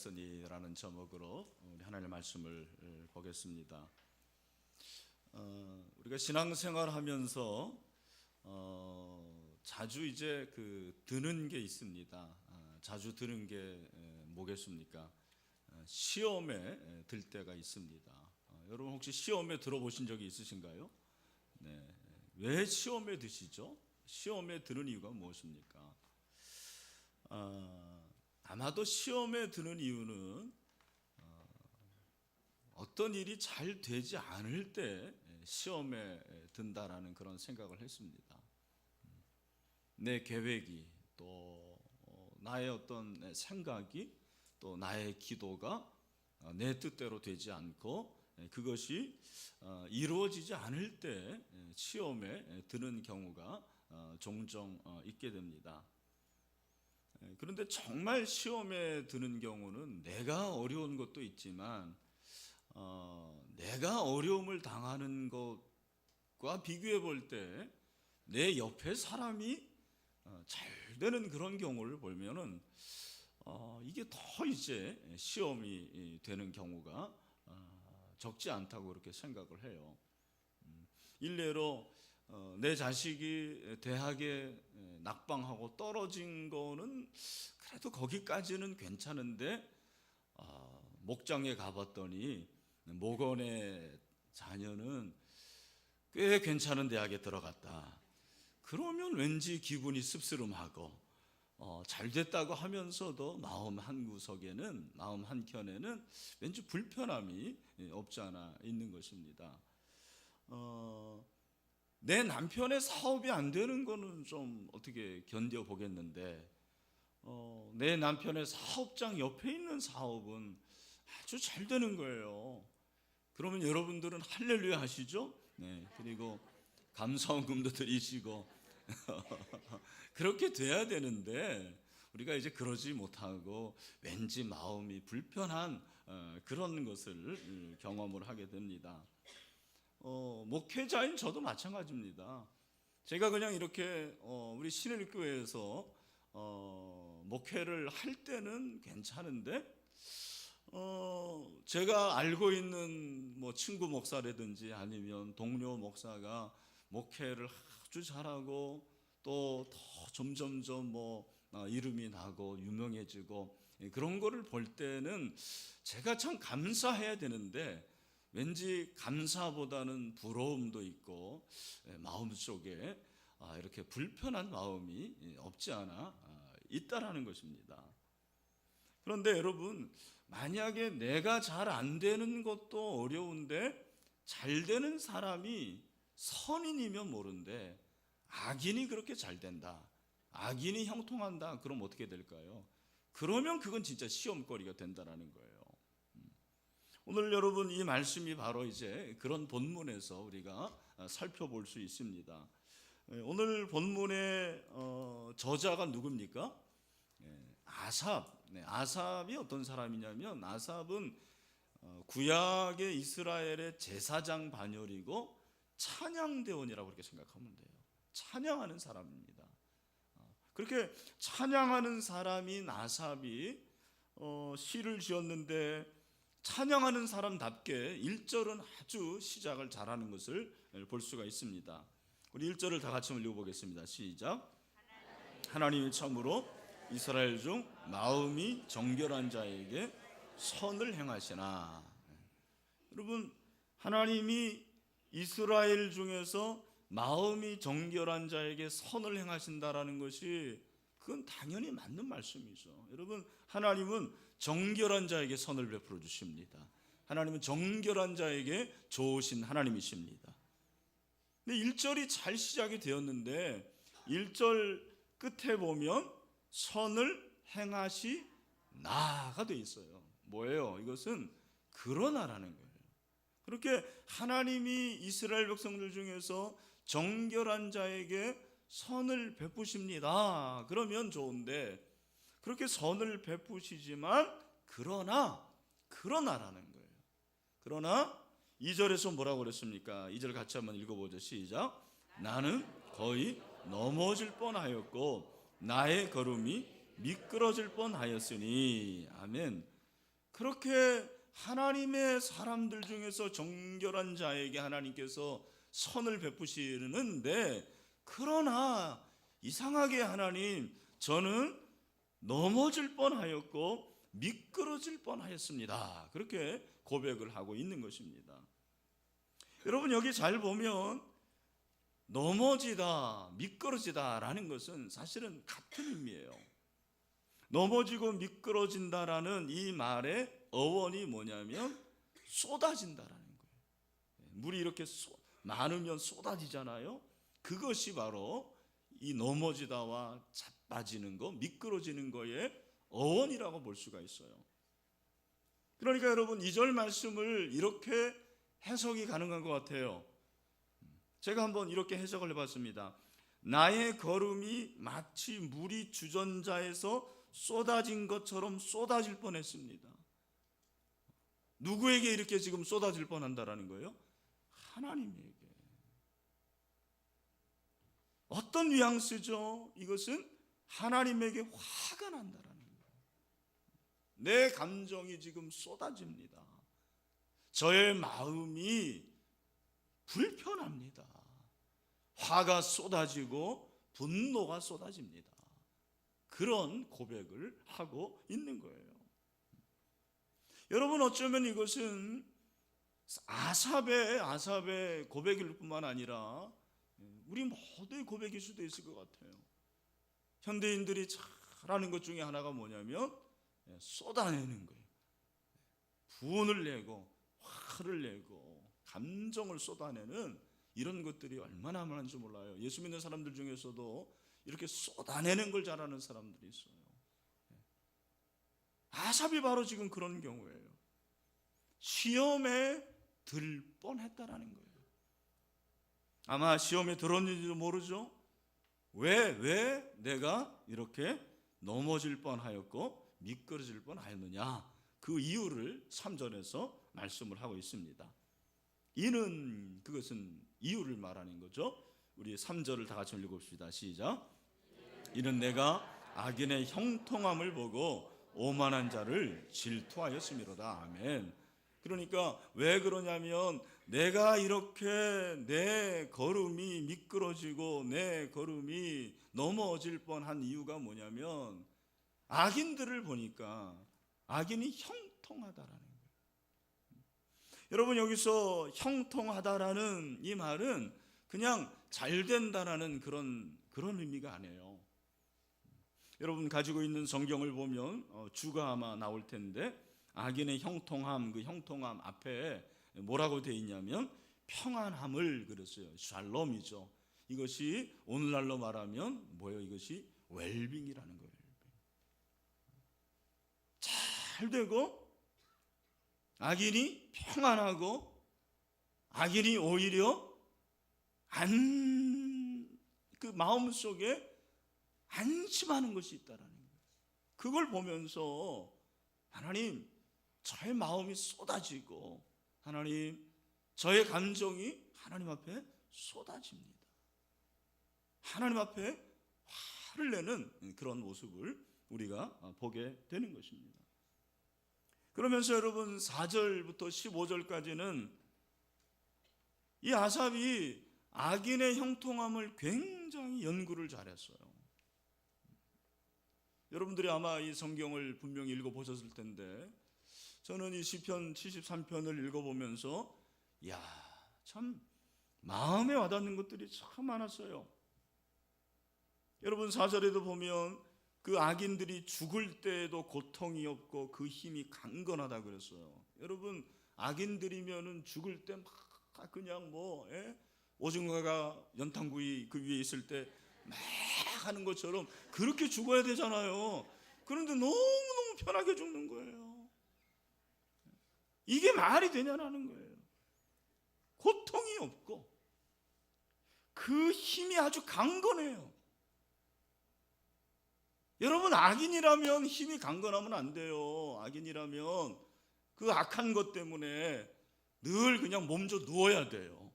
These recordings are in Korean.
되었으니라는 제목으로 우리 하나님의 말씀을 보겠습니다. 우리가 신앙생활하면서 자주 이제 드는 게 있습니다. 자주 드는 게 뭐겠습니까? 시험에 들 때가 있습니다. 여러분 혹시 시험에 들어보신 적이 있으신가요? 네. 왜 시험에 드시죠? 시험에 드는 이유가 무엇입니까? 아마도 시험에 드는 이유는 어떤 일이 잘 되지 않을 때 시험에 든다라는 그런 생각을 했습니다. 내 계획이 또 나의 어떤 생각이 또 나의 기도가 내 뜻대로 되지 않고 그것이 이루어지지 않을 때 시험에 드는 경우가 종종 있게 됩니다. 그런데 정말 시험에 드는 경우는 내가 어려운 것도 있지만 내가 어려움을 당하는 것과 비교해 볼 때 내 옆에 사람이 잘 되는 그런 경우를 보면은 이게 더 이제 시험이 되는 경우가 적지 않다고 그렇게 생각을 해요. 일례로 내 자식이 대학에 낙방하고 떨어진 거는 그래도 거기까지는 괜찮은데 목장에 가봤더니 목원의 자녀는 꽤 괜찮은 대학에 들어갔다. 그러면 왠지 기분이 씁쓸음하고 잘 됐다고 하면서도 마음 한구석에는, 마음 한켠에는 왠지 불편함이 없지 않아 있는 것입니다. 내 남편의 사업이 안 되는 거는 좀 어떻게 견뎌보겠는데 내 남편의 사업장 옆에 있는 사업은 아주 잘 되는 거예요. 그러면 여러분들은 할렐루야 하시죠? 네, 그리고 감사원금도 드리시고 그렇게 돼야 되는데 우리가 이제 그러지 못하고 왠지 마음이 불편한 그런 것을 경험을 하게 됩니다. 목회자인 저도 마찬가지입니다. 제가 그냥 이렇게 우리 신일교회에서 목회를 할 때는 괜찮은데 제가 알고 있는 뭐 친구 목사라든지 아니면 동료 목사가 목회를 아주 잘하고 또 더 점점점 뭐 이름이 나고 유명해지고 그런 거를 볼 때는 제가 참 감사해야 되는데 왠지 감사보다는 부러움도 있고 마음속에 이렇게 불편한 마음이 없지 않아 있다라는 것입니다. 그런데 여러분, 만약에 내가 잘 안 되는 것도 어려운데 잘 되는 사람이 선인이면 모른데 악인이 그렇게 잘 된다, 악인이 형통한다, 그럼 어떻게 될까요? 그러면 그건 진짜 시험거리가 된다라는 거예요. 오늘 여러분 이 말씀이 바로 이제 그런 본문에서 우리가 살펴볼 수 있습니다. 오늘 본문의 저자가 누굽니까? 아삽. 아삽이 어떤 사람이냐면 아삽은 구약의 이스라엘의 제사장 반열이고 찬양대원이라고 그렇게 생각하면 돼요. 찬양하는 사람입니다. 그렇게 찬양하는 사람인 아삽이 시를 지었는데 찬양하는 사람답게 1절은 아주 시작을 잘하는 것을 볼 수가 있습니다. 우리 1절을 다 같이 읽어보겠습니다. 시작. 하나님이 참으로 이스라엘 중 마음이 정결한 자에게 선을 행하시나. 여러분, 하나님이 이스라엘 중에서 마음이 정결한 자에게 선을 행하신다라는 것이 그건 당연히 맞는 말씀이죠. 여러분, 하나님은 정결한 자에게 선을 베풀어 주십니다. 하나님은 정결한 자에게 좋으신 하나님이십니다. 근데 1절이 잘 시작이 되었는데 1절 끝에 보면 선을 행하시나가 돼 있어요. 뭐예요? 이것은 그러나라는 거예요. 그렇게 하나님이 이스라엘 백성들 중에서 정결한 자에게 선을 베푸십니다. 그러면 좋은데 그렇게 선을 베푸시지만 그러나라는 거예요. 그러나 2절에서 뭐라고 그랬습니까? 2절 같이 한번 읽어보죠. 시작. 나는 거의 넘어질 뻔하였고 나의 걸음이 미끄러질 뻔하였으니. 아멘. 그렇게 하나님의 사람들 중에서 정결한 자에게 하나님께서 선을 베푸시는데, 그러나 이상하게 하나님, 저는 넘어질 뻔하였고 미끄러질 뻔하였습니다. 그렇게 고백을 하고 있는 것입니다. 여러분, 여기 잘 보면 넘어지다, 미끄러지다라는 것은 사실은 같은 의미예요. 넘어지고 미끄러진다라는 이 말의 어원이 뭐냐면 쏟아진다라는 거예요. 물이 이렇게 많으면 쏟아지잖아요. 그것이 바로 이 넘어지다와 자빠지는 거, 미끄러지는 거의 어원이라고 볼 수가 있어요. 그러니까 여러분, 2절 말씀을 이렇게 해석이 가능한 것 같아요. 제가 한번 이렇게 해석을 해봤습니다. 나의 걸음이 마치 물이 주전자에서 쏟아진 것처럼 쏟아질 뻔했습니다. 누구에게 이렇게 지금 쏟아질 뻔한다라는 거예요? 하나님에게. 어떤 뉘앙스죠? 이것은 하나님에게 화가 난다라는 거예요. 내 감정이 지금 쏟아집니다. 저의 마음이 불편합니다. 화가 쏟아지고 분노가 쏟아집니다. 그런 고백을 하고 있는 거예요. 여러분, 어쩌면 이것은 아삽의 고백일 뿐만 아니라 우리 모두의 고백일 수도 있을 것 같아요. 현대인들이 잘하는 것 중에 하나가 뭐냐면 쏟아내는 거예요. 분을 내고 화를 내고 감정을 쏟아내는 이런 것들이 얼마나 많은지 몰라요. 예수 믿는 사람들 중에서도 이렇게 쏟아내는 걸 잘하는 사람들이 있어요. 아삽이 바로 지금 그런 경우예요. 시험에 들 뻔했다라는 거예요. 아마 시험에 들었는지도 모르죠. 왜 내가 이렇게 넘어질 뻔하였고 미끄러질 뻔하였느냐, 그 이유를 3절에서 말씀을 하고 있습니다. 이는, 그것은 이유를 말하는 거죠. 우리 3절을 다 같이 읽어봅시다. 시작. 이는 내가 악인의 형통함을 보고 오만한 자를 질투하였음이로다. 아멘. 그러니까 왜 그러냐면, 내가 이렇게 내 걸음이 미끄러지고 내 걸음이 넘어질 뻔한 이유가 뭐냐면, 악인들을 보니까 악인이 형통하다라는 거예요. 여러분, 여기서 형통하다라는 이 말은 그냥 잘 된다라는 그런 의미가 아니에요. 여러분 가지고 있는 성경을 보면 주가 아마 나올 텐데, 악인의 형통함, 그 형통함 앞에 뭐라고 되어 있냐면 평안함을 그랬어요. 샬롬이죠. 이것이 오늘날로 말하면 뭐예요? 이것이 웰빙이라는 거예요. 잘 되고 악인이 평안하고 악인이 오히려 그 마음 속에 안심하는 것이 있다라는 거예요. 그걸 보면서 하나님, 저의 마음이 쏟아지고 하나님, 저의 감정이 하나님 앞에 쏟아집니다. 하나님 앞에 화를 내는 그런 모습을 우리가 보게 되는 것입니다. 그러면서 여러분 4절부터 15절까지는 이 아삽이 악인의 형통함을 굉장히 연구를 잘했어요. 여러분들이 아마 이 성경을 분명히 읽어보셨을 텐데, 저는 이 시편 73편을 읽어보면서 참 마음에 와닿는 것들이 참 많았어요. 여러분 4절에도 보면 그 악인들이 죽을 때에도 고통이 없고 그 힘이 강건하다 그랬어요. 여러분, 악인들이면은 죽을 때 막 그냥 오징어가 연탄구이 그 위에 있을 때 막 하는 것처럼 그렇게 죽어야 되잖아요. 그런데 너무너무 편하게 죽는 거예요. 이게 말이 되냐라는 거예요. 고통이 없고 그 힘이 아주 강건해요. 여러분, 악인이라면 힘이 강건하면 안 돼요. 악인이라면 그 악한 것 때문에 늘 그냥 몸져 누워야 돼요.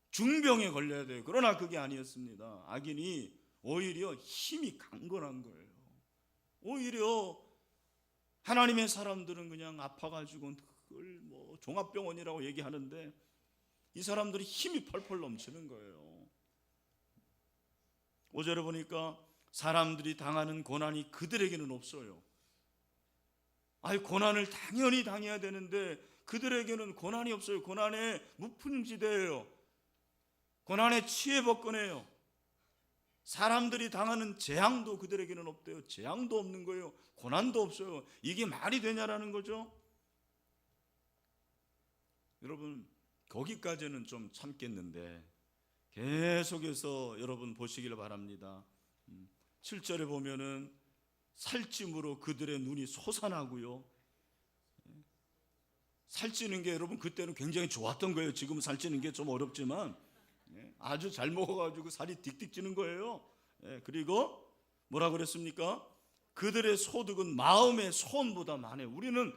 중병에 걸려야 돼요. 그러나 그게 아니었습니다. 악인이 오히려 힘이 강건한 거예요. 오히려 하나님의 사람들은 그냥 아파가지고 그걸 뭐 종합병원이라고 얘기하는데 이 사람들이 힘이 펄펄 넘치는 거예요. 5절에 보니까 사람들이 당하는 고난이 그들에게는 없어요. 아니, 고난을 당연히 당해야 되는데 그들에게는 고난이 없어요. 고난의 무풍지대예요. 고난의 치외법권이에요. 사람들이 당하는 재앙도 그들에게는 없대요. 재앙도 없는 거예요. 고난도 없어요. 이게 말이 되냐라는 거죠. 여러분, 거기까지는 좀 참겠는데 계속해서 여러분 보시기를 바랍니다. 7절에 보면은 살찜으로 그들의 눈이 솟아나고요. 살찌는 게 여러분 그때는 굉장히 좋았던 거예요. 지금 살찌는 게 좀 어렵지만 아주 잘 먹어가지고 살이 딕딕 찌는 거예요. 그리고 뭐라 그랬습니까? 그들의 소득은 마음의 소원보다 많아요. 우리는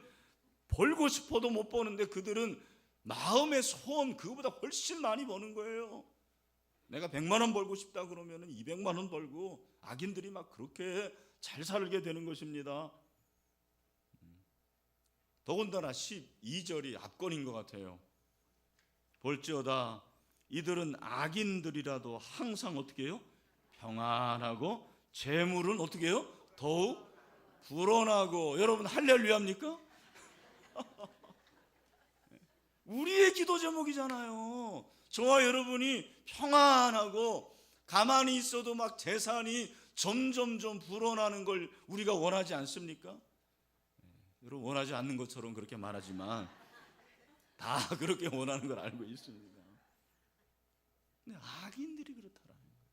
벌고 싶어도 못 버는데 그들은 마음의 소원, 그거보다 훨씬 많이 버는 거예요. 내가 100만 원 벌고 싶다 그러면 200만 원 벌고, 악인들이 막 그렇게 잘 살게 되는 것입니다. 더군다나 12절이 압권인 것 같아요. 볼지어다 이들은 악인들이라도 항상 어떻게 해요? 평안하고 재물은 어떻게 해요? 더욱 불어나고. 여러분 할렐루야입니까? 우리의 기도 제목이잖아요. 저와 여러분이 평안하고 가만히 있어도 막 재산이 점점점 불어나는 걸 우리가 원하지 않습니까? 여러분 원하지 않는 것처럼 그렇게 말하지만 다 그렇게 원하는 걸 알고 있습니다. 근데 악인들이 그렇다라는 거예요.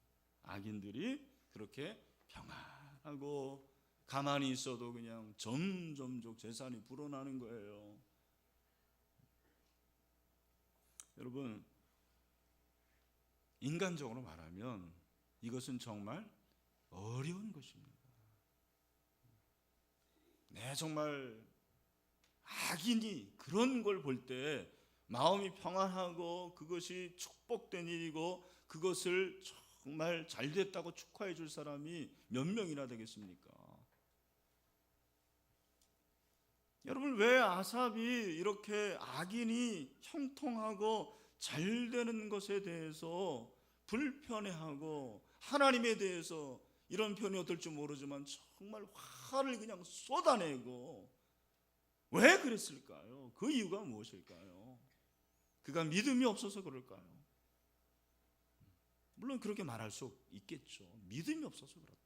악인들이 그렇게 평안하고 가만히 있어도 그냥 점점점 재산이 불어나는 거예요. 여러분, 인간적으로 말하면 이것은 정말 어려운 것입니다. 정말 악인이 그런 걸 볼 때 마음이 평안하고 그것이 축복된 일이고 그것을 정말 잘 됐다고 축하해 줄 사람이 몇 명이나 되겠습니까? 여러분, 왜 아삽이 이렇게 악인이 형통하고 잘 되는 것에 대해서 불편해하고 하나님에 대해서 이런 표현이 어떨지 모르지만 정말 화를 그냥 쏟아내고 왜 그랬을까요? 그 이유가 무엇일까요? 그가 믿음이 없어서 그럴까요? 물론 그렇게 말할 수 있겠죠. 믿음이 없어서 그렇다.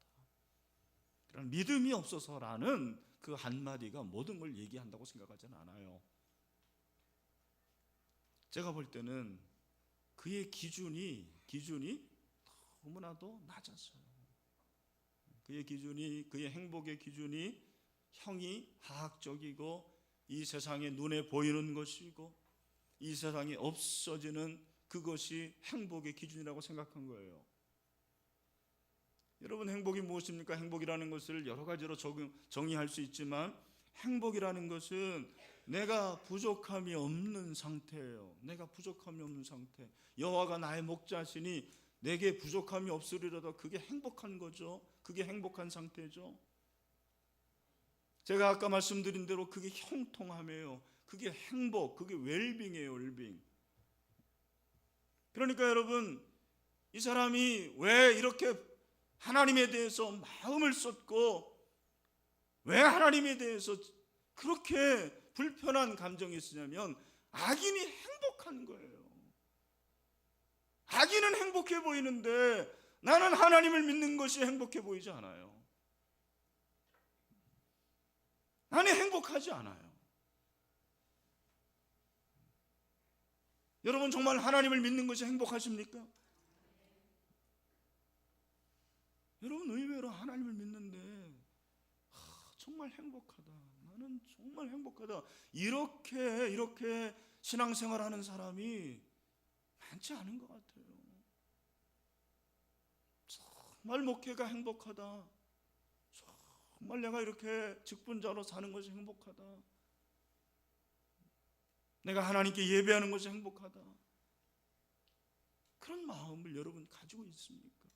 그런 믿음이 없어서라는 그 한마디가 모든 걸 얘기한다고 생각하지는 않아요. 제가 볼 때는 그의 기준이 너무나도 낮았어요. 그의 행복의 기준이 형이 하학적이고 이 세상에 눈에 보이는 것이고 이 세상에 없어지는 그것이 행복의 기준이라고 생각한 거예요. 여러분, 행복이 무엇입니까? 행복이라는 것을 여러 가지로 정의할 수 있지만 행복이라는 것은 내가 부족함이 없는 상태예요. 내가 부족함이 없는 상태. 여호와가 나의 목자시니 내게 부족함이 없으리로다. 그게 행복한 거죠. 그게 행복한 상태죠. 제가 아까 말씀드린 대로 그게 형통함이에요. 그게 행복, 그게 웰빙이에요. 웰빙. 그러니까 여러분, 이 사람이 왜 이렇게 하나님에 대해서 마음을 쏟고 왜 하나님에 대해서 그렇게 불편한 감정이 있으냐면 악인이 행복한 거예요. 악인은 행복해 보이는데 나는 하나님을 믿는 것이 행복해 보이지 않아요. 나는 행복하지 않아요. 여러분, 정말 하나님을 믿는 것이 행복하십니까? 여러분, 의외로 하나님을 믿는데 정말 행복하다. 나는 정말 행복하다. 이렇게 신앙생활하는 사람이 많지 않은 것 같아요. 정말 목회가 행복하다. 정말 내가 이렇게 직분자로 사는 것이 행복하다. 내가 하나님께 예배하는 것이 행복하다. 그런 마음을 여러분 가지고 있습니까?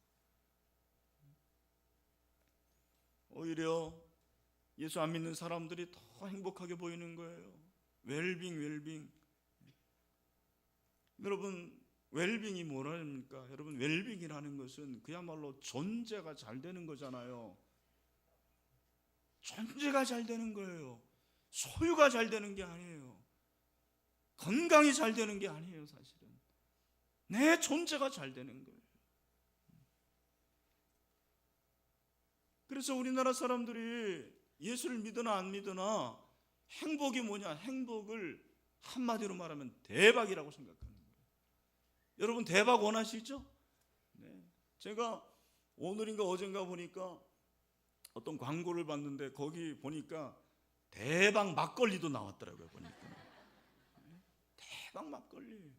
오히려 예수 안 믿는 사람들이 더 행복하게 보이는 거예요. 웰빙. 여러분, 웰빙이 뭐랍니까? 여러분, 웰빙이라는 것은 그야말로 존재가 잘 되는 거잖아요. 존재가 잘 되는 거예요. 소유가 잘 되는 게 아니에요. 건강이 잘 되는 게 아니에요. 사실은 내 존재가 잘 되는 거예요. 그래서 우리나라 사람들이 예수를 믿으나 안 믿으나 행복이 뭐냐? 행복을 한마디로 말하면 대박이라고 생각하는 거예요. 여러분, 대박 원하시죠? 네. 제가 오늘인가 어젠가 보니까 어떤 광고를 봤는데 거기 보니까 대박 막걸리도 나왔더라고요. 보니까 대박 막걸리.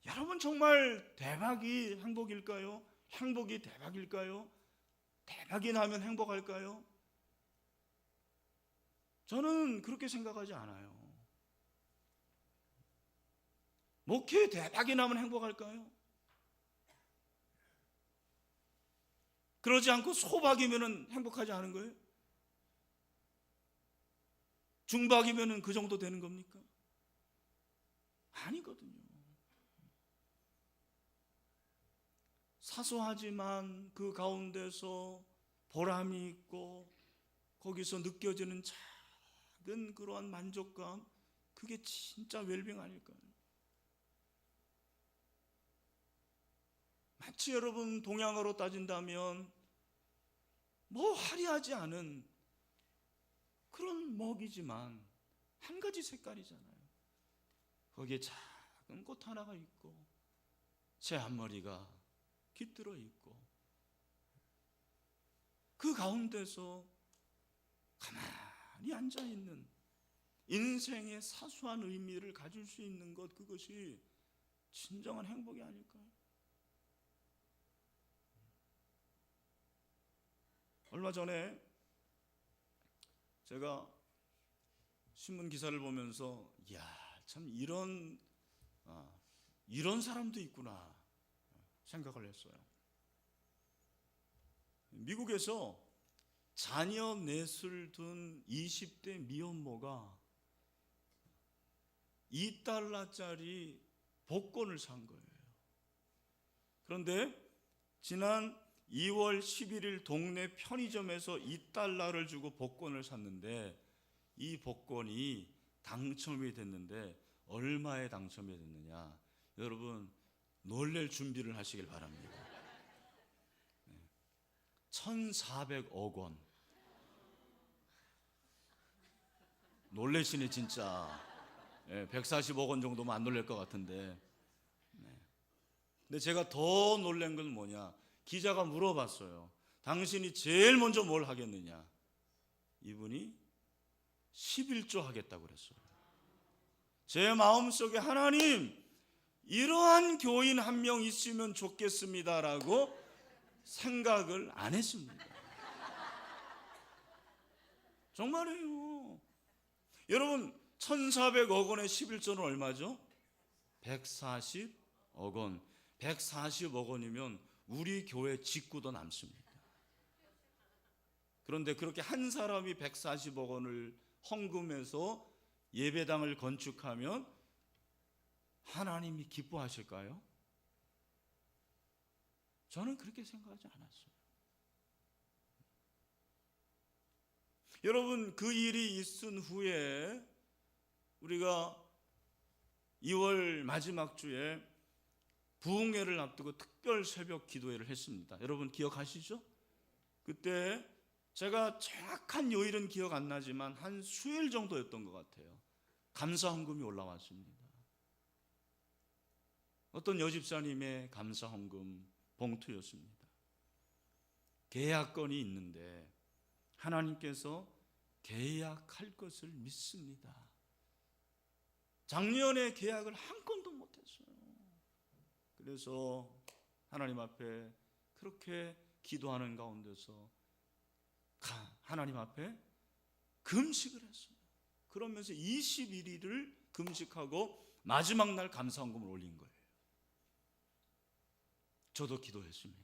여러분, 정말 대박이 행복일까요? 행복이 대박일까요? 대박이 나면 행복할까요? 저는 그렇게 생각하지 않아요. 목회 대박이 나면 행복할까요? 그러지 않고 소박이면 행복하지 않은 거예요? 중박이면 그 정도 되는 겁니까? 아니거든요. 사소하지만 그 가운데서 보람이 있고 거기서 느껴지는 작은 그러한 만족감, 그게 진짜 웰빙 아닐까요? 마치 여러분 동양어로 따진다면 뭐 화려하지 않은 그런 먹이지만 한 가지 색깔이잖아요. 거기에 작은 꽃 하나가 있고 새 한 마리가 깃들어 있고 그 가운데서 가만히 앉아 있는 인생의 사소한 의미를 가질 수 있는 것, 그것이 진정한 행복이 아닐까요? 얼마 전에 제가 신문 기사를 보면서 이야, 참 이런 사람도 있구나 생각을 했어요. 미국에서 자녀 넷을 둔 20대 미혼모가 $2짜리 복권을 산 거예요. 그런데 지난 2월 11일 동네 편의점에서 $2를 주고 복권을 샀는데 이 복권이 당첨이 됐는데 얼마에 당첨이 됐느냐? 여러분, 놀랄 준비를 하시길 바랍니다. 1,400억 원. 놀라시네 진짜. 140억 원 정도면 안 놀랄 것 같은데. 근데 제가 더 놀란 건 뭐냐? 기자가 물어봤어요. 당신이 제일 먼저 뭘 하겠느냐? 이분이 11조 하겠다고 그랬어요. 제 마음속에 하나님, 이러한 교인 한 명 있으면 좋겠습니다라고 생각을 안 했습니다. 정말이에요. 여러분, 1,400억 원의 11조는 얼마죠? 140억 원. 140억 원이면 우리 교회 직구도 남습니다. 그런데 그렇게 한 사람이 140억 원을 헌금해서 예배당을 건축하면 하나님이 기뻐하실까요? 저는 그렇게 생각하지 않았어요. 여러분, 그 일이 있은 후에 우리가 2월 마지막 주에 부흥회를 앞두고 특별 새벽 기도회를 했습니다. 여러분 기억하시죠? 그때 제가 정확한 요일은 기억 안 나지만 한 수일 정도였던 것 같아요. 감사 헌금이 올라왔습니다. 어떤 여집사님의 감사 헌금 봉투였습니다. 계약건이 있는데 하나님께서 계약할 것을 믿습니다. 작년에 계약을 한 건도 못했어요. 그래서 하나님 앞에 그렇게 기도하는 가운데서 하나님 앞에 금식을 했어요. 그러면서 21일을 금식하고 마지막 날 감사헌금을 올린 거예요. 저도 기도했습니다.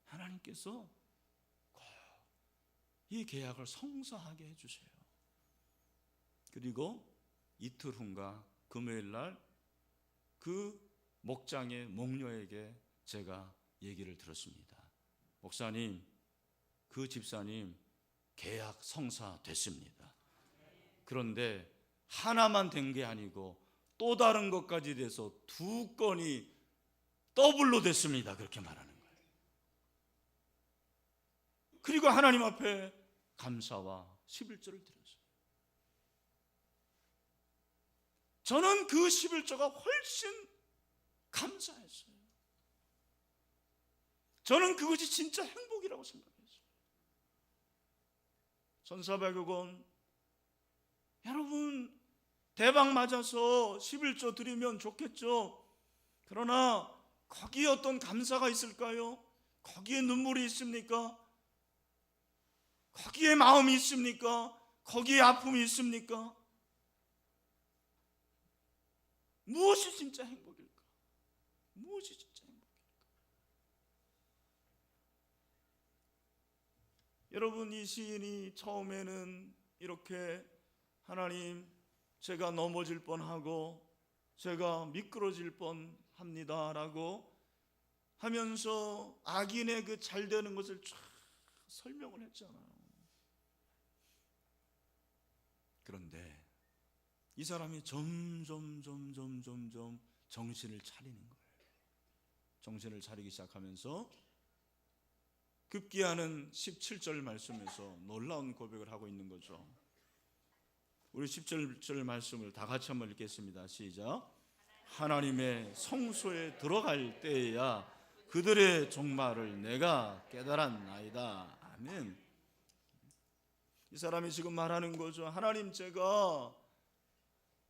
하나님께서 이 계약을 성사하게 해주세요. 그리고 이틀 후인가 금요일 날 그 목장의 목녀에게 제가 얘기를 들었습니다. 목사님, 그 집사님 계약 성사됐습니다. 그런데 하나만 된 게 아니고 또 다른 것까지 돼서 2건이 더블로 됐습니다. 그렇게 말하는 거예요. 그리고 하나님 앞에 감사와 11조를 드렸어요. 저는 그 11조가 훨씬 감사했어요. 저는 그것이 진짜 행복이라고 생각했어요. 1,400억 원, 여러분 대박 맞아서 11조 드리면 좋겠죠. 그러나 거기에 어떤 감사가 있을까요? 거기에 눈물이 있습니까? 거기에 마음이 있습니까? 거기에 아픔이 있습니까? 무엇이 진짜 행복일까? 무엇이 진짜 행복일까? 여러분, 이 시인이 처음에는 이렇게 하나님, 제가 넘어질 뻔하고 제가 미끄러질 뻔합니다 라고 하면서 악인의 그 잘되는 것을 쫙 설명을 했잖아요. 그런데 이 사람이 점점 정신을 차리는 거예요. 정신을 차리기 시작하면서 급기야는 17절 말씀에서 놀라운 고백을 하고 있는 거죠. 우리 17절 말씀을 다 같이 한번 읽겠습니다. 시작. 하나님의 성소에 들어갈 때에야 그들의 종말을 내가 깨달았나이다. 아멘. 이 사람이 지금 말하는 거죠. 하나님, 제가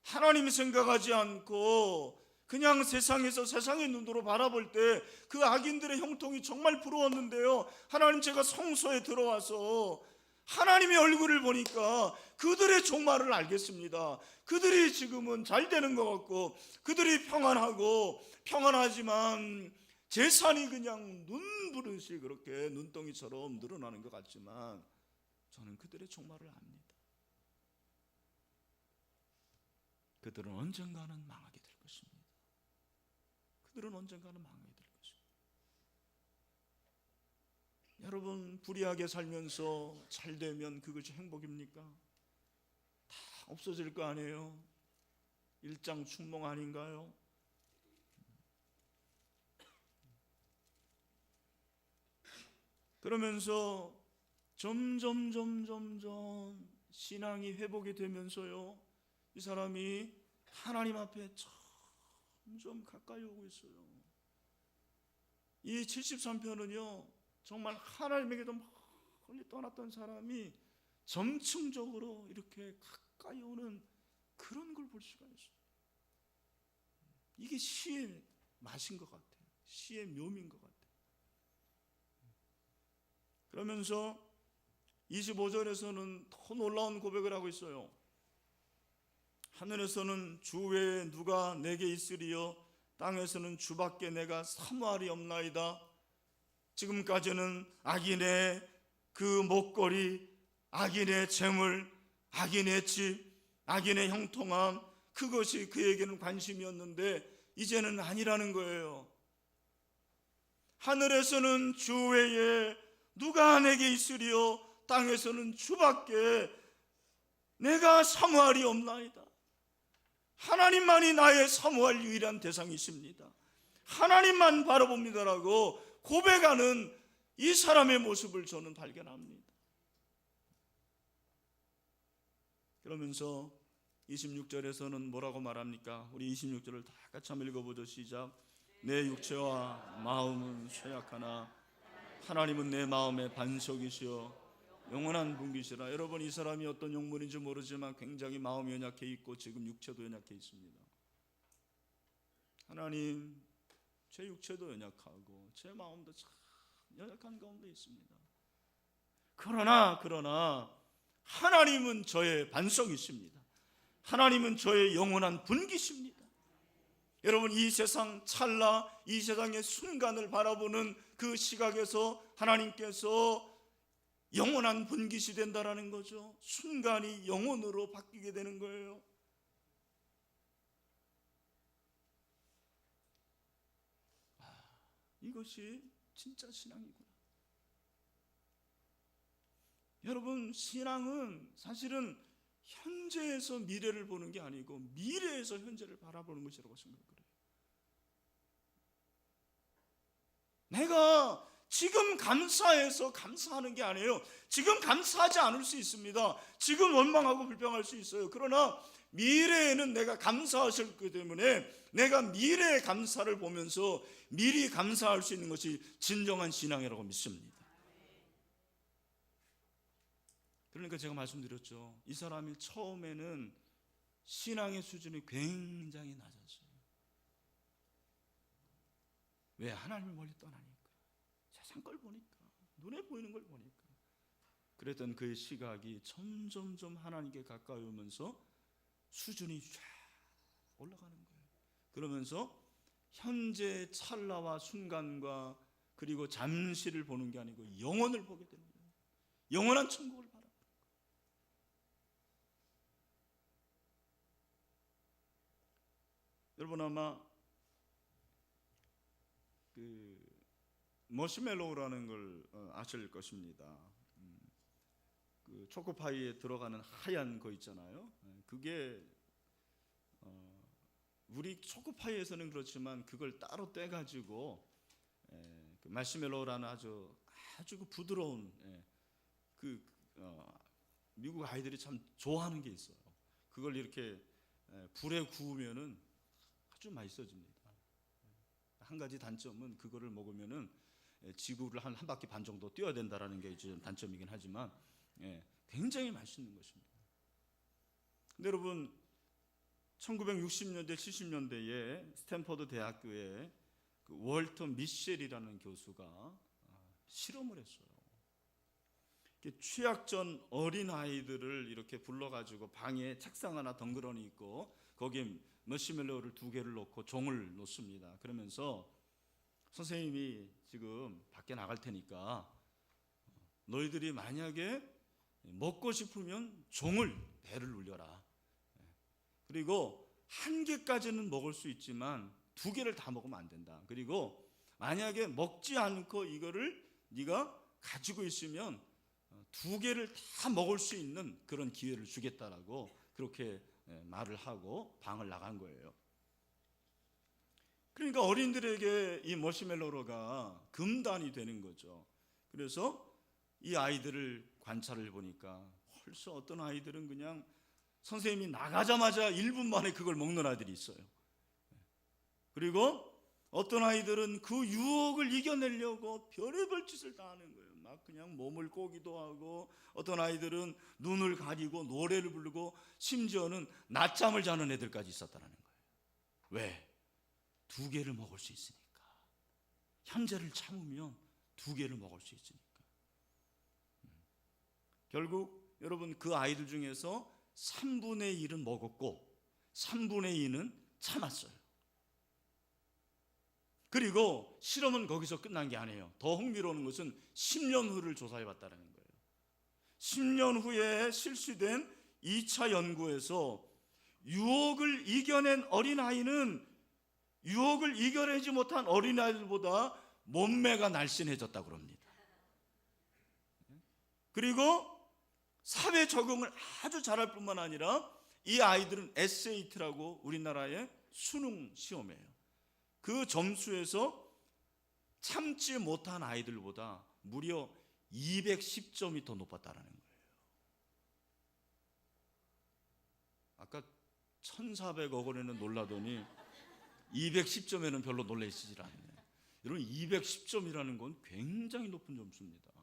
하나님 생각하지 않고 그냥 세상에서 세상의 눈으로 바라볼 때 그 악인들의 형통이 정말 부러웠는데요, 하나님, 제가 성소에 들어와서 하나님의 얼굴을 보니까 그들의 종말을 알겠습니다. 그들이 지금은 잘 되는 것 같고 그들이 평안하지만 재산이 그냥 눈부릇이 그렇게 눈덩이처럼 늘어나는 것 같지만 저는 그들의 종말을 압니다. 그들은 언젠가는 망하게 될 것입니다. 그들은 언젠가는 망하게 될 것입니다. 여러분, 불의하게 살면서 잘 되면 그것이 행복입니까? 다 없어질 거 아니에요? 일장춘몽 아닌가요? 그러면서 점점 신앙이 회복이 되면서요, 이 사람이 하나님 앞에 점점 가까이 오고 있어요. 이 73편은요 정말 하나님에게도 멀리 떠났던 사람이 점층적으로 이렇게 가까이 오는 그런 걸 볼 수가 있어요. 이게 시의 맛인 것 같아요. 시의 묘미인 것 같아요. 그러면서 25절에서는 더 놀라운 고백을 하고 있어요. 하늘에서는 주 외에 누가 내게 있으리요, 땅에서는 주밖에 내가 사모할이 없나이다. 지금까지는 악인의 그 목걸이, 악인의 재물, 악인의 집, 악인의 형통함, 그것이 그에게는 관심이었는데 이제는 아니라는 거예요. 하늘에서는 주 외에 누가 내게 있으리요, 땅에서는 주밖에 내가 사모할이 없나이다. 하나님만이 나의 사모할 유일한 대상이십니다. 하나님만 바라봅니다라고 고백하는 이 사람의 모습을 저는 발견합니다. 그러면서 26절에서는 뭐라고 말합니까? 우리 26절을 다 같이 한번 읽어보죠. 시작. 내 육체와 마음은 쇠약하나 하나님은 내 마음의 반석이시여 영원한 분기시라. 여러분, 이 사람이 어떤 영문인지 모르지만 굉장히 마음이 연약해 있고 지금 육체도 연약해 있습니다. 하나님, 제 육체도 연약하고 제 마음도 참 연약한 가운데 있습니다. 그러나 하나님은 저의 반석이십니다. 하나님은 저의 영원한 분기십니다. 여러분, 이 세상 찰나, 이 세상의 순간을 바라보는 그 시각에서 하나님께서 영원한 분깃이 된다라는 거죠. 순간이 영원으로 바뀌게 되는 거예요. 이것이 진짜 신앙이구나. 여러분, 신앙은 사실은 현재에서 미래를 보는 게 아니고 미래에서 현재를 바라보는 것이라고 생각해요. 내가 지금 감사해서 감사하는 게 아니에요. 지금 감사하지 않을 수 있습니다. 지금 원망하고 불평할 수 있어요. 그러나 미래에는 내가 감사하실 거기 때문에 내가 미래의 감사를 보면서 미리 감사할 수 있는 것이 진정한 신앙이라고 믿습니다. 그러니까 제가 말씀드렸죠. 이 사람이 처음에는 신앙의 수준이 굉장히 낮았어요. 왜? 하나님을 멀리 떠나니까, 세상 걸 보니까, 눈에 보이는 걸 보니까. 그랬던 그의 시각이 점점점 하나님께 가까이 오면서 수준이 쫙 올라가는 거예요. 그러면서 현재 찰나와 순간과 그리고 잠시를 보는 게 아니고 영원을 보게 되는 거예요. 영원한 천국을 바라보는 거예요. 여러분 아마 그 머시멜로우라는 걸 아실 것입니다. 그 초코파이에 들어가는 하얀 거 있잖아요. 그게 우리 초코파이에서는 그렇지만 그걸 따로 떼가지고 그 마시멜로우라는 아주 그 부드러운 미국 아이들이 참 좋아하는 게 있어요. 그걸 이렇게 불에 구우면은 아주 맛있어집니다. 한 가지 단점은 그거를 먹으면은 지구를 한 바퀴 반 정도 뛰어야 된다라는 게 이제 단점이긴 하지만 굉장히 맛있는 것입니다. 근데 여러분 1960년대 70년대에 스탠퍼드 대학교에 그 월터 미셸이라는 교수가 실험을 했어요. 취약전 어린 아이들을 이렇게 불러가지고 방에 책상 하나 덩그러니 있고 거기에 머시멜로우를 2개를 넣고 종을 놓습니다. 그러면서 선생님이 지금 밖에 나갈 테니까 너희들이 만약에 먹고 싶으면 종을 배를 울려라. 그리고 1개까지는 먹을 수 있지만 2개를 다 먹으면 안 된다. 그리고 만약에 먹지 않고 이거를 네가 가지고 있으면 2개를 다 먹을 수 있는 그런 기회를 주겠다라고 그렇게 말을 하고 방을 나간 거예요. 그러니까 어린들에게 이 머시멜로우가 금단이 되는 거죠. 그래서 이 아이들을 관찰을 보니까 벌써 어떤 아이들은 그냥 선생님이 나가자마자 1분 만에 그걸 먹는 아이들이 있어요. 그리고 어떤 아이들은 그 유혹을 이겨내려고 별의별 짓을 다 하는 거예요. 막 그냥 몸을 꼬기도 하고, 어떤 아이들은 눈을 가리고 노래를 부르고, 심지어는 낮잠을 자는 애들까지 있었다는 거예요. 왜? 2개를 먹을 수 있으니까. 현재를 참으면 2개를 먹을 수 있으니까. 결국 여러분 그 아이들 중에서 3분의 1은 먹었고 3분의 2는 참았어요. 그리고 실험은 거기서 끝난 게 아니에요. 더 흥미로운 것은 10년 후를 조사해 봤다는 거예요. 10년 후에 실시된 2차 연구에서 유혹을 이겨낸 어린아이는 유혹을 이겨내지 못한 어린아이들보다 몸매가 날씬해졌다고 합니다. 그리고 사회 적응을 아주 잘할 뿐만 아니라 이 아이들은 SAT라고 우리나라의 수능 시험이에요. 그 점수에서 참지 못한 아이들보다 무려 210점이 더 높았다는 거예요. 아까 1,400억 원에는 놀라더니 210점에는 별로 놀라시질 않네요. 여러분 210점이라는 건 굉장히 높은 점수입니다.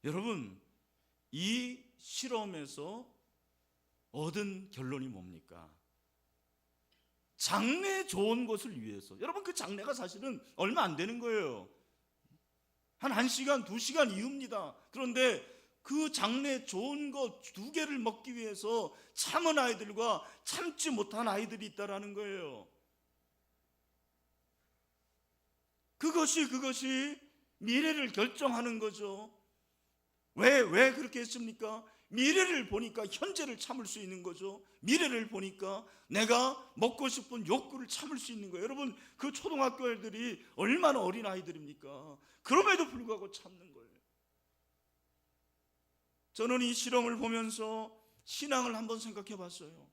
여러분 이 실험에서 얻은 결론이 뭡니까? 장래 좋은 것을 위해서. 여러분 그 장래가 사실은 얼마 안 되는 거예요. 한 1시간 2시간 이후입니다. 그런데 그 장래 좋은 것 2개를 먹기 위해서 참은 아이들과 참지 못한 아이들이 있다라는 거예요. 그것이 미래를 결정하는 거죠. 왜 그렇게 했습니까? 미래를 보니까 현재를 참을 수 있는 거죠. 미래를 보니까 내가 먹고 싶은 욕구를 참을 수 있는 거예요. 여러분, 그 초등학교 애들이 얼마나 어린 아이들입니까? 그럼에도 불구하고 참는 거예요. 저는 이 실험을 보면서 신앙을 한번 생각해 봤어요.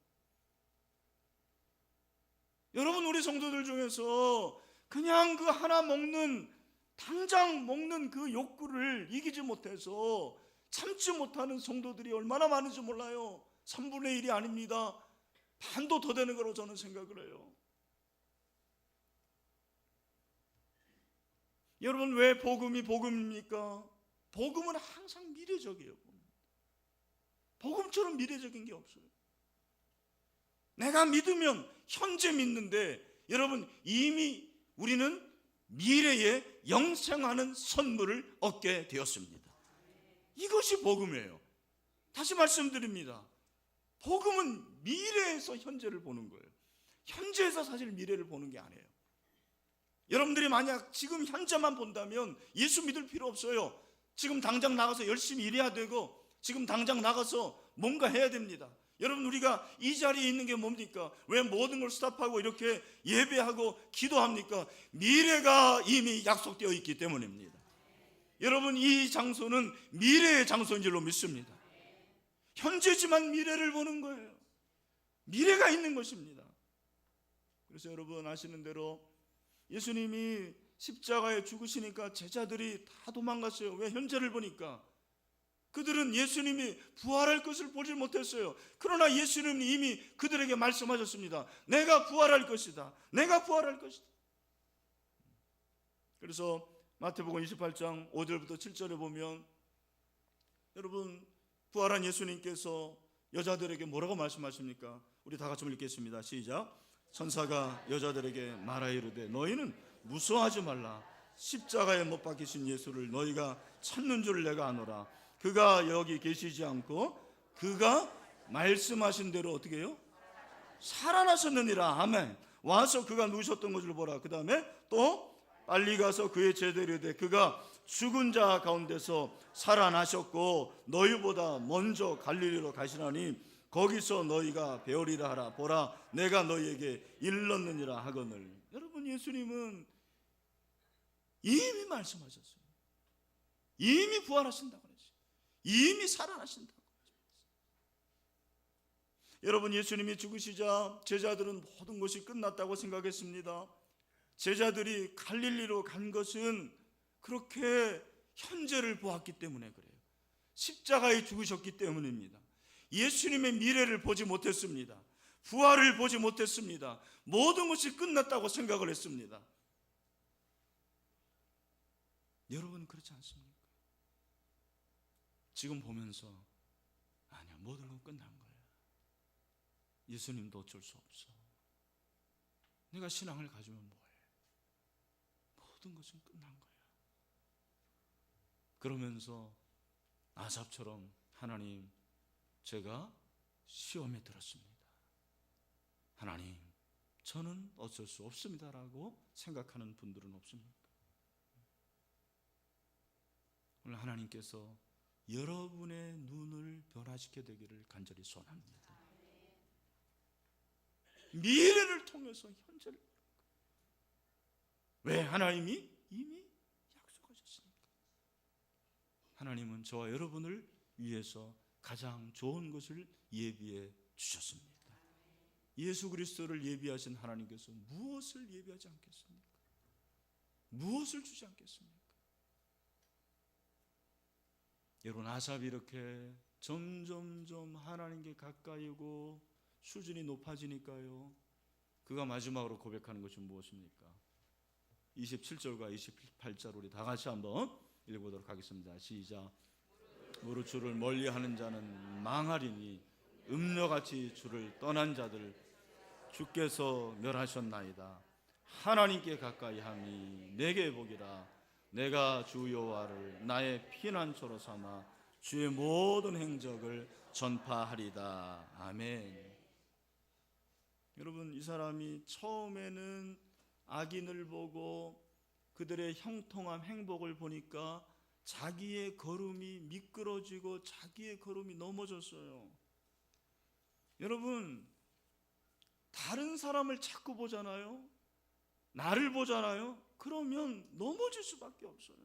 여러분, 우리 성도들 중에서 그냥 그 하나 먹는, 당장 먹는 그 욕구를 이기지 못해서 참지 못하는 성도들이 얼마나 많은지 몰라요. 3분의 1이 아닙니다. 반도 더 되는 거로 저는 생각을 해요. 여러분, 왜 복음이 복음입니까? 복음은 항상 미래적이에요. 복음처럼 미래적인 게 없어요. 내가 믿으면 현재 믿는데, 여러분, 이미 우리는 미래에 영생하는 선물을 얻게 되었습니다. 이것이 복음이에요. 다시 말씀드립니다. 복음은 미래에서 현재를 보는 거예요. 현재에서 사실 미래를 보는 게 아니에요. 여러분들이 만약 지금 현재만 본다면 예수 믿을 필요 없어요. 지금 당장 나가서 열심히 일해야 되고, 지금 당장 나가서 뭔가 해야 됩니다. 여러분, 우리가 이 자리에 있는 게 뭡니까? 왜 모든 걸 스탑하고 이렇게 예배하고 기도합니까? 미래가 이미 약속되어 있기 때문입니다. 여러분, 이 장소는 미래의 장소인 줄로 믿습니다. 현재지만 미래를 보는 거예요. 미래가 있는 것입니다. 그래서 여러분 아시는 대로 예수님이 십자가에 죽으시니까 제자들이 다 도망갔어요. 왜? 현재를 보니까. 그들은 예수님이 부활할 것을 보지 못했어요. 그러나 예수님은 이미 그들에게 말씀하셨습니다. 내가 부활할 것이다. 내가 부활할 것이다. 그래서 마태복음 28장 5절부터 7절에 보면, 여러분, 부활한 예수님께서 여자들에게 뭐라고 말씀하십니까? 우리 다 같이 읽겠습니다. 시작. 천사가 여자들에게 말하이르되 너희는 무서워하지 말라. 십자가에 못 박히신 예수를 너희가 찾는 줄 내가 아노라. 그가 여기 계시지 않고 그가 말씀하신 대로 어떻게 해요? 살아나셨느니라. 아멘. 와서 그가 누우셨던 것을 보라. 그 다음에 또 빨리 가서 그의 제자들에게 이르되 그가 죽은 자 가운데서 살아나셨고 너희보다 먼저 갈릴리로 가시나니 거기서 너희가 배우리라 하라. 보라, 내가 너희에게 일렀느니라 하거늘. 여러분, 예수님은 이미 말씀하셨어요. 이미 부활하신다고 그랬어요. 이미 살아나신다고 그랬어요. 여러분, 예수님이 죽으시자 제자들은 모든 것이 끝났다고 생각했습니다. 제자들이 갈릴리로 간 것은 그렇게 현재를 보았기 때문에 그래요. 십자가에 죽으셨기 때문입니다. 예수님의 미래를 보지 못했습니다. 부활을 보지 못했습니다. 모든 것이 끝났다고 생각을 했습니다. 여러분, 그렇지 않습니까? 지금 보면서 아니야, 모든 건 끝난 거야. 예수님도 어쩔 수 없어. 내가 신앙을 가지면 뭐해? 모든 것은 끝난 거야. 그러면서 아삽처럼 하나님, 제가 시험에 들었습니다. 하나님, 저는 어쩔 수 없습니다라고 생각하는 분들은 없습니까? 오늘 하나님께서 여러분의 눈을 변화시켜 되기를 간절히 소원합니다. 미래를 통해서 현재를. 왜? 하나님이 이미 약속하셨으니까. 하나님은 저와 여러분을 위해서 가장 좋은 것을 예비해 주셨습니다. 예수 그리스도를 예비하신 하나님께서 무엇을 예비하지 않겠습니까? 무엇을 주지 않겠습니까? 여러분, 아삽이 이렇게 점점점 하나님께 가까이 오고 수준이 높아지니까요, 그가 마지막으로 고백하는 것이 무엇입니까? 27절과 28절 우리 다 같이 한번 읽어보도록 하겠습니다. 시작. 무릇 주를 멀리하는 자는 망하리니 음녀같이 주를 떠난 자들 주께서 멸하셨나이다. 하나님께 가까이 함이 내게 복이라. 내가 주 여호와를 나의 피난처로 삼아 주의 모든 행적을 전파하리다. 아멘. 여러분, 이 사람이 처음에는 악인을 보고 그들의 형통함, 행복을 보니까 자기의 걸음이 미끄러지고 자기의 걸음이 넘어졌어요. 여러분, 다른 사람을 자꾸 보잖아요. 나를 보잖아요. 그러면 넘어질 수밖에 없어요.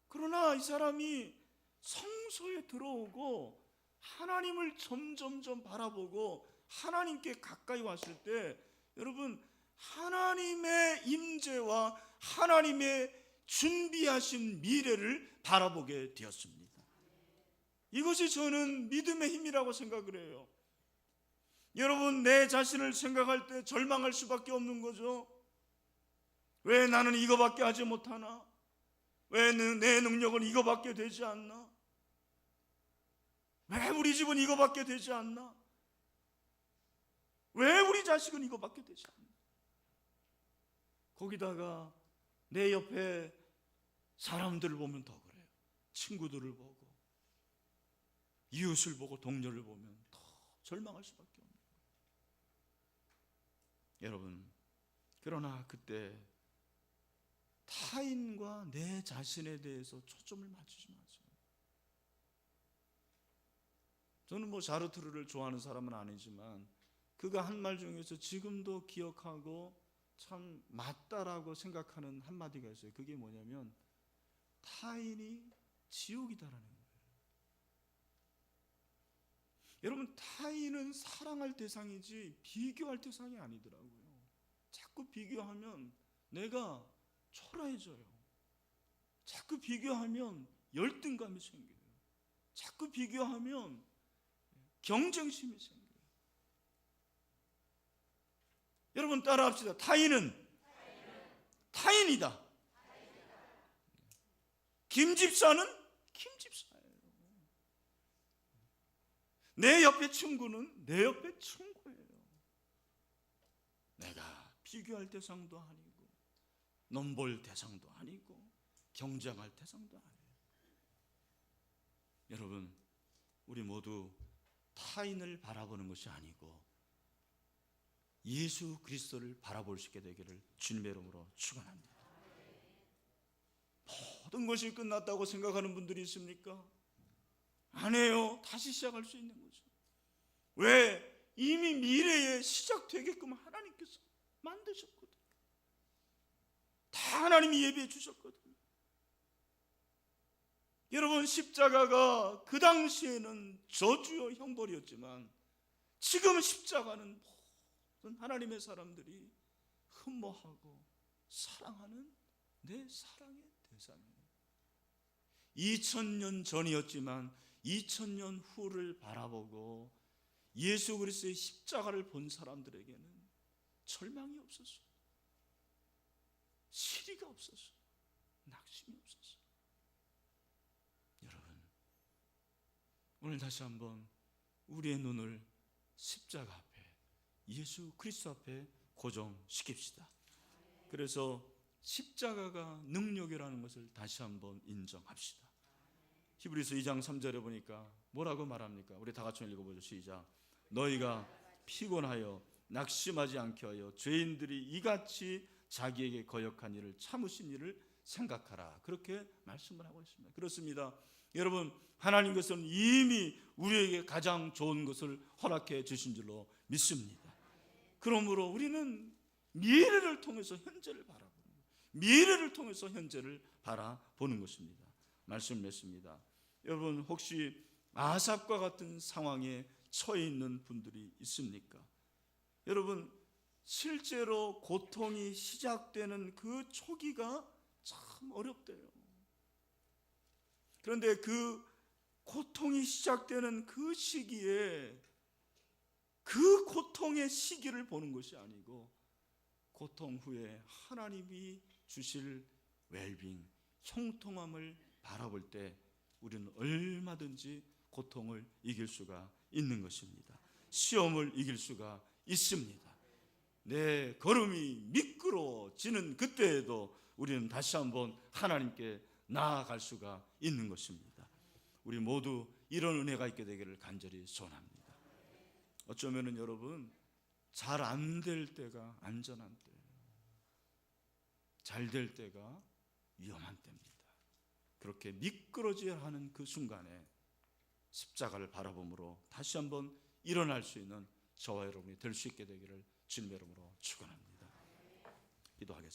그러나 이 사람이 성소에 들어오고 하나님을 점점점 바라보고 하나님께 가까이 왔을 때, 여러분, 하나님의 임재와 하나님의 준비하신 미래를 바라보게 되었습니다. 이것이 저는 믿음의 힘이라고 생각을 해요. 여러분, 내 자신을 생각할 때 절망할 수밖에 없는 거죠. 왜 나는 이거밖에 하지 못하나? 왜 내 능력은 이거밖에 되지 않나? 왜 우리 집은 이거밖에 되지 않나? 왜 우리 자식은 이거밖에 되지 않나? 거기다가 내 옆에 사람들을 보면 더 그래요. 친구들을 보고 이웃을 보고 동료를 보면 더 절망할 수밖에 없는 거예요. 여러분, 그러나 그때 타인과 내 자신에 대해서 초점을 맞추지 마세요. 저는 자르트르를 좋아하는 사람은 아니지만 그가 한 말 중에서 지금도 기억하고 참 맞다라고 생각하는 한마디가 있어요. 그게 뭐냐면 타인이 지옥이다라는 거예요. 여러분, 타인은 사랑할 대상이지 비교할 대상이 아니더라고요. 자꾸 비교하면 내가 초라해져요. 자꾸 비교하면 열등감이 생겨요. 자꾸 비교하면 경쟁심이 생겨요. 여러분, 따라합시다. 타인은 타인이다. 김집사는 김집사예요. 내 옆에 친구는 내 옆에 친구예요. 내가 비교할 대상도 아니고 넘볼 대상도 아니고 경쟁할 대상도 아니에요. 여러분, 우리 모두 타인을 바라보는 것이 아니고 예수 그리스도를 바라볼 수 있게 되기를 주님의 이름으로 축원합니다. 모든 것이 끝났다고 생각하는 분들이 있습니까? 아니에요. 다시 시작할 수 있는 거죠. 왜? 이미 미래에 시작되게끔 하나님께서 만드셨거든요. 다 하나님이 예비해 주셨거든요. 여러분, 십자가가 그 당시에는 저주요 형벌이었지만 지금 십자가는 모든 하나님의 사람들이 흠모하고 사랑하는 내 사랑의 대상이에요. 2000년 전이었지만 2000년 후를 바라보고 예수 그리스도의 십자가를 본 사람들에게는 절망이 없었어요. 시리가 없었어요. 낙심이 없었어요. 여러분, 오늘 다시 한번 우리의 눈을 십자가 앞에, 예수 그리스도 앞에 고정시킵시다. 그래서 십자가가 능력이라는 것을 다시 한번 인정합시다. 히브리서 2장 3절에 보니까 뭐라고 말합니까? 우리 다 같이 읽어보죠. 시작. 너희가 피곤하여 낙심하지 않게 하여 죄인들이 이같이 자기에게 거역한 일을 참으신 일을 생각하라. 그렇게 말씀을 하고 있습니다. 그렇습니다. 여러분, 하나님께서는 이미 우리에게 가장 좋은 것을 허락해 주신 줄로 믿습니다. 그러므로 우리는 미래를 통해서 현재를 바라보는 거예요. 미래를 통해서 현재를 바라보는 것입니다. 말씀 맺습니다. 여러분, 혹시 아삽과 같은 상황에 처해 있는 분들이 있습니까? 여러분, 실제로 고통이 시작되는 그 초기가 참 어렵대요. 그런데 그 고통이 시작되는 그 시기에 그 고통의 시기를 보는 것이 아니고 고통 후에 하나님이 주실 웰빙, 형통함을 바라볼 때 우리는 얼마든지 고통을 이길 수가 있는 것입니다. 시험을 이길 수가 있습니다. 내 걸음이 미끄러지는 그때에도 우리는 다시 한번 하나님께 나아갈 수가 있는 것입니다. 우리 모두 이런 은혜가 있게 되기를 간절히 소원합니다. 어쩌면은 여러분, 잘 안 될 때가 안전한 때예요. 잘 될 때가 위험한 때입니다. 그렇게 미끄러져야 하는 그 순간에 십자가를 바라봄으로 다시 한번 일어날 수 있는 저와 여러분이 될 수 있게 되기를 주님의 이름으로 축원합니다. 기도하겠습니다.